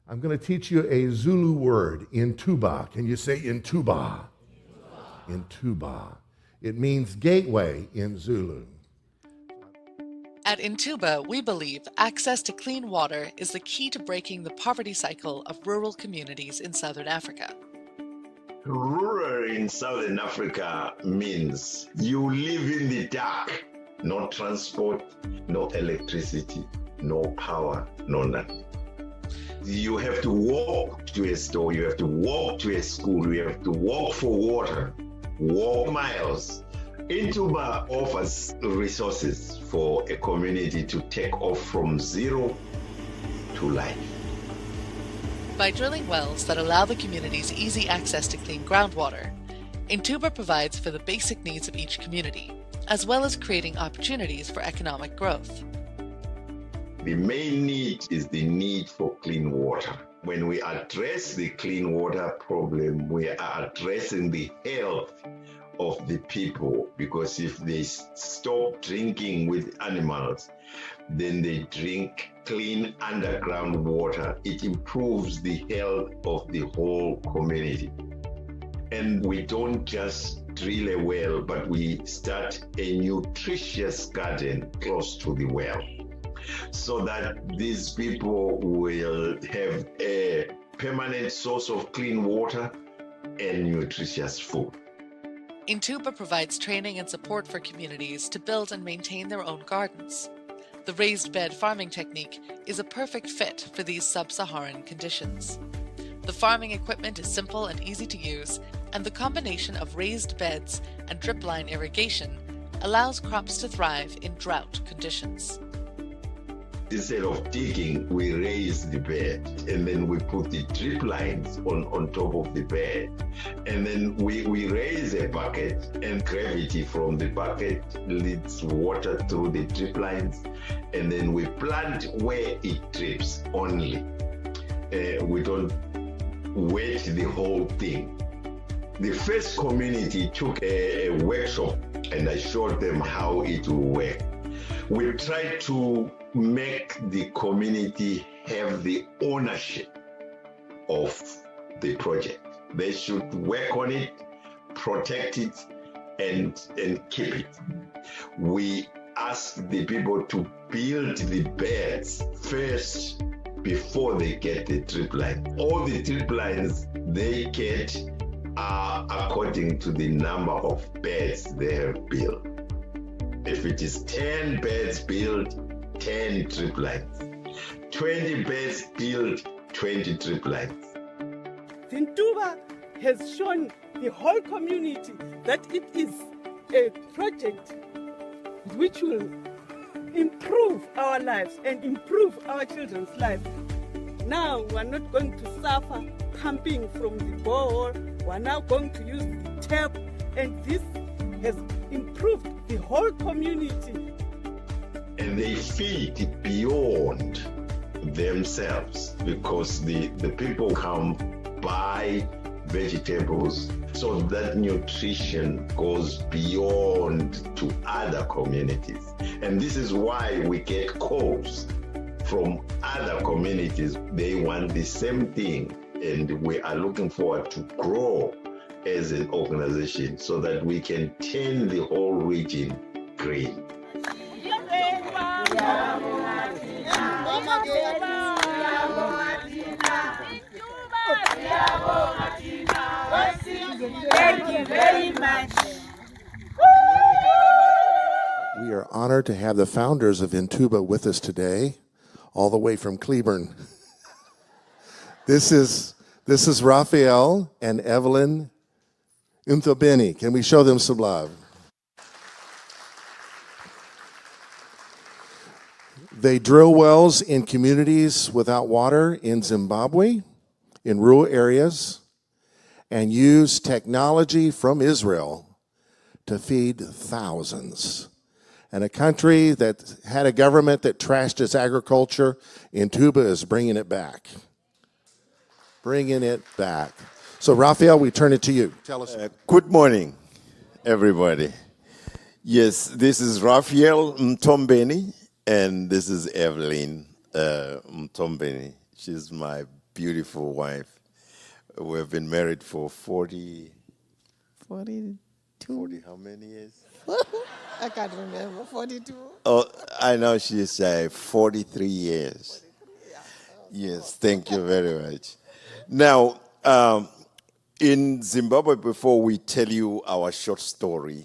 I'm going to teach you a Zulu word, Intuba. Can you say Intuba? Intuba. It means gateway in Zulu. At Intuba, we believe access to clean water is the key to breaking the poverty cycle of rural communities in Southern Africa. Rural in Southern Africa means you live in the dark. No transport, no electricity, no power, no nothing. You have to walk to a store, you have to walk to a school, you have to walk for water, walk miles. Intuba offers resources for a community to take off from zero to life. By drilling wells that allow the communities easy access to clean groundwater, Intuba provides for the basic needs of each community, as well as creating opportunities for economic growth. The main need is the need for clean water. When we address the clean water problem, we are addressing the health of the people, because if they stop drinking with animals, then they drink clean underground water. It improves the health of the whole community. And we don't just drill a well, but we start a nutritious garden close to the well, so that these people will have a permanent source of clean water and nutritious food. Intuba provides training and support for communities to build and maintain their own gardens. The raised bed farming technique is a perfect fit for these sub-Saharan conditions. The farming equipment is simple and easy to use, and the combination of raised beds and drip line irrigation allows crops to thrive in drought conditions. Instead of digging, we raise the bed, and then we put the drip lines on top of the bed. And then we raise a bucket, and gravity from the bucket leads water through the drip lines. And then we plant where it drips only. We don't wet the whole thing. The first community took a workshop, and I showed them how it will work. We tried to make the community have the ownership of the project. They should work on it, protect it, and keep it. We asked the people to build the beds first before they get the drip line. All the drip lines they get are according to the number of beds they have built. If it is 10 beds built, 10 drip lines. 20 beds built, 20 drip lines. Intuba has shown the whole community that it is a project which will improve our lives and improve our children's lives. Now we are not going to suffer pumping from the borehole. We are now going to use the tap, and this has improved the whole community. And they feed beyond themselves, because the people come buy vegetables, so that nutrition goes beyond to other communities. And this is why we get calls from other communities. They want the same thing, and we are looking forward to grow as an organization so that we can turn the whole region green. Thank you very much. We are honored to have the founders of Intuba with us today, all the way from Cleburne. This is Raphael and Evelyn Mthombeni. Can we show them some love? They drill wells in communities without water in Zimbabwe, in rural areas, and use technology from Israel to feed thousands. And a country that had a government that trashed its agriculture, Intuba is bringing it back. Bringing it back. So, Raphael, we turn it to you. Tell us. Good morning, everybody. Yes, this is Raphael Mthombeni, and this is Evelyn Mthombeni. She's my beautiful wife. We have been married for 42. 40 how many years? I can't remember. 42. Oh, I know she's 43 years. Yes, thank you very much. Now, in Zimbabwe, before we tell you our short story,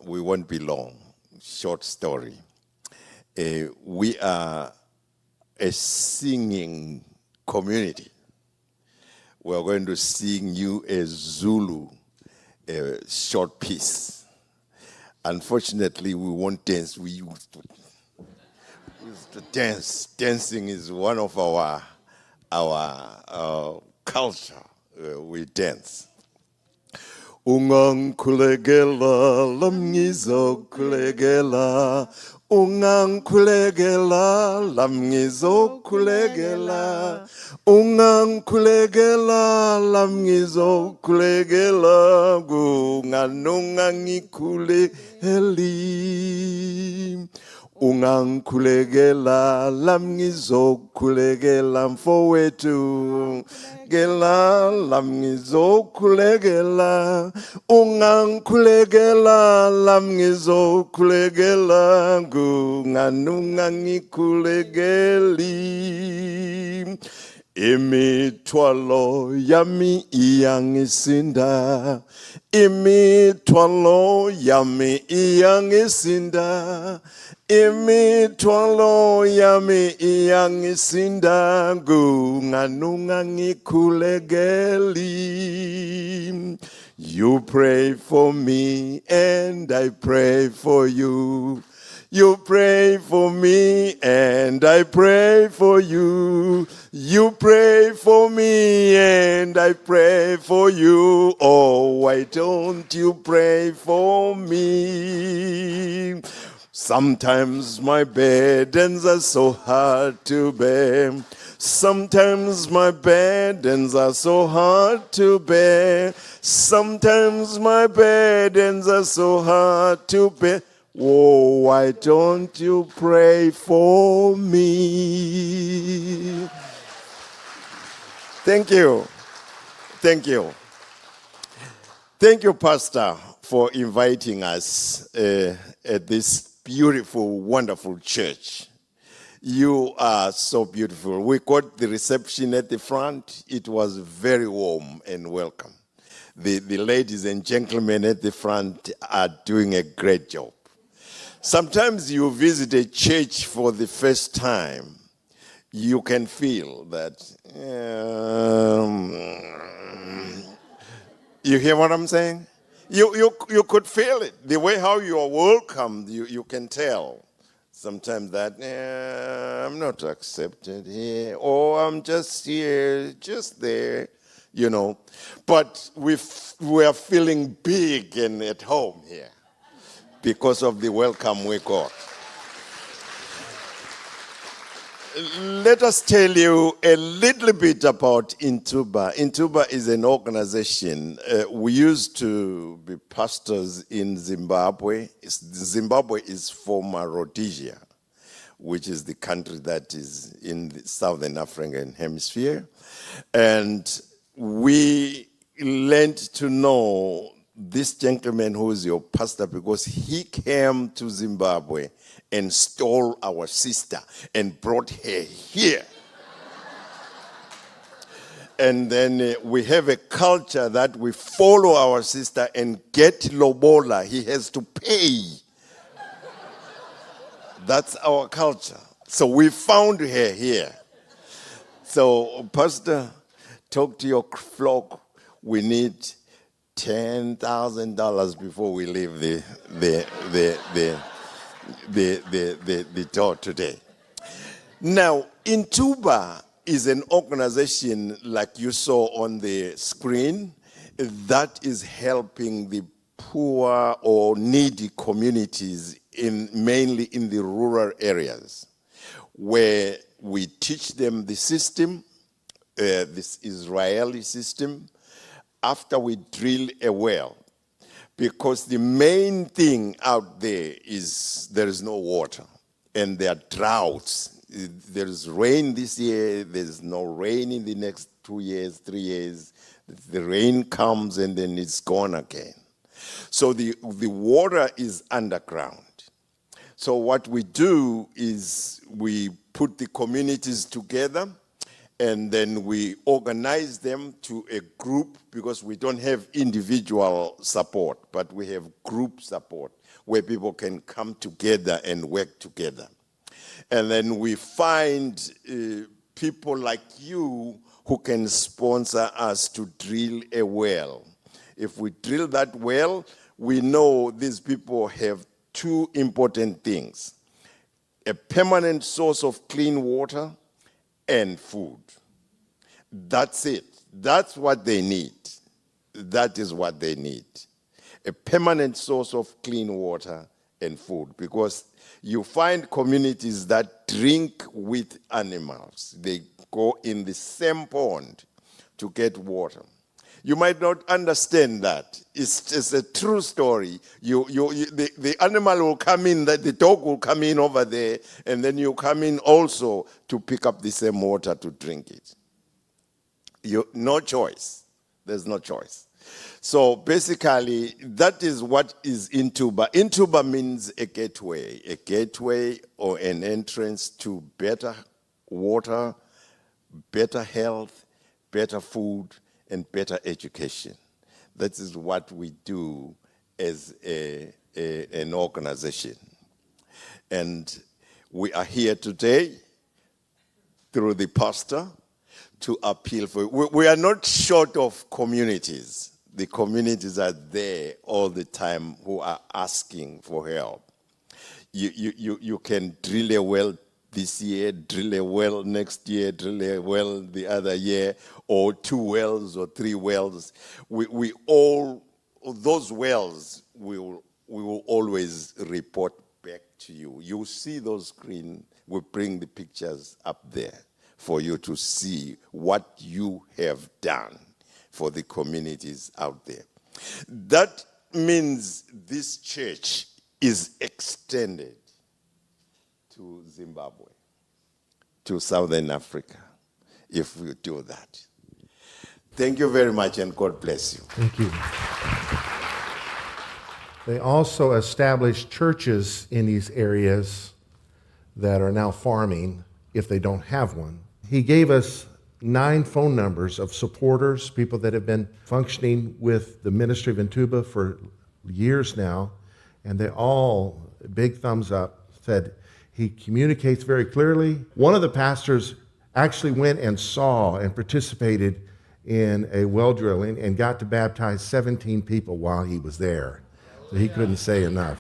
we won't be long. Short story. We are a singing community. We're going to sing you a Zulu short piece. Unfortunately, we won't dance. We used to dance. Dancing is one of our culture. We dance. Ungangikhulekela lamngizokhulekela ungangikhulekela lamngizokhulekela ungangikhulekela lamngizokhulekela kunganongangikhulekeli ungangikhulekela lamngizokhulekela mfowethu gela lamngizokhulekela ungangikhulekela lamngizokhulekela kunganongangikhulekeli imithwalo yami iyangisinda imithwalo yami iyangisinda imithwalo yami iyangisinda kunganongangikhulekeli. You pray for me and I pray for you. You pray for me and I pray for you. You pray for me and I pray for you. Oh, why don't you pray for me? Sometimes my burdens are so hard to bear. Sometimes my burdens are so hard to bear. Sometimes my burdens are so hard to bear. Oh, why don't you pray for me? Thank you. Thank you. Thank you, Pastor, for inviting us at this beautiful, wonderful church. You are so beautiful. We got the reception at the front. It was very warm and welcome. The ladies and gentlemen at the front are doing a great job. Sometimes you visit a church for the first time, you can feel that. You hear what I'm saying? You could feel it. The way how you are welcomed, you can tell. Sometimes that, I'm not accepted here, or I'm just here, just there, you know. But we are feeling big and at home here because of the welcome we got. Let us tell you a little bit about Intuba. Intuba is an organization. We used to be pastors in Zimbabwe. Zimbabwe is former Rhodesia, which is the country that is in the Southern African hemisphere. And we learned to know this gentleman who is your pastor because he came to Zimbabwe and stole our sister and brought her here. And then we have a culture that we follow our sister and get lobola. He has to pay. That's our culture. So we found her here. So, Pastor, talk to your flock. We need $10,000 before we leave the door today. Now, Intuba is an organization like you saw on the screen that is helping the poor or needy communities mainly in the rural areas, where we teach them the system, this Israeli system, after we drill a well. Because the main thing out there is no water, and there are droughts there's rain this year, there's no rain in the next 2 years, 3 years. The rain comes and then it's gone again. So the water is underground. So what we do is we put the communities together, and then we organize them to a group, because we don't have individual support, but we have group support where people can come together and work together. And then we find people like you who can sponsor us to drill a well. If we drill that well, we know these people have two important things: a permanent source of clean water and food. That's it. That's what they need. That is what they need. A permanent source of clean water and food, because you find communities that drink with animals. They go in the same pond to get water. You might not understand that. It's a true story. The animal will come in, the dog will come in over there, and then you come in also to pick up the same water to drink it. No choice. There's no choice. So basically, that is what is Intuba. Intuba means a gateway or an entrance to better water, better health, better food, and better education. That is what we do as an organization. And we are here today through the pastor to appeal for. We are not short of communities. The communities are there all the time who are asking for help. You can drill a well this year, drill a well next year, drill a well the other year, or 2 wells or 3 wells. We all, those wells, we will always report back to you. You see those screen, we bring the pictures up there for you to see what you have done for the communities out there. That means this church is extended to Zimbabwe, to Southern Africa, if we do that. Thank you very much, and God bless you. Thank you. They also established churches in these areas that are now farming if they don't have one. He gave us 9 phone numbers of supporters, people that have been functioning with the ministry of Intuba for years now, and they all, big thumbs up, said he communicates very clearly. One of the pastors actually went and saw and participated in a well drilling and got to baptize 17 people while he was there. So he couldn't say enough.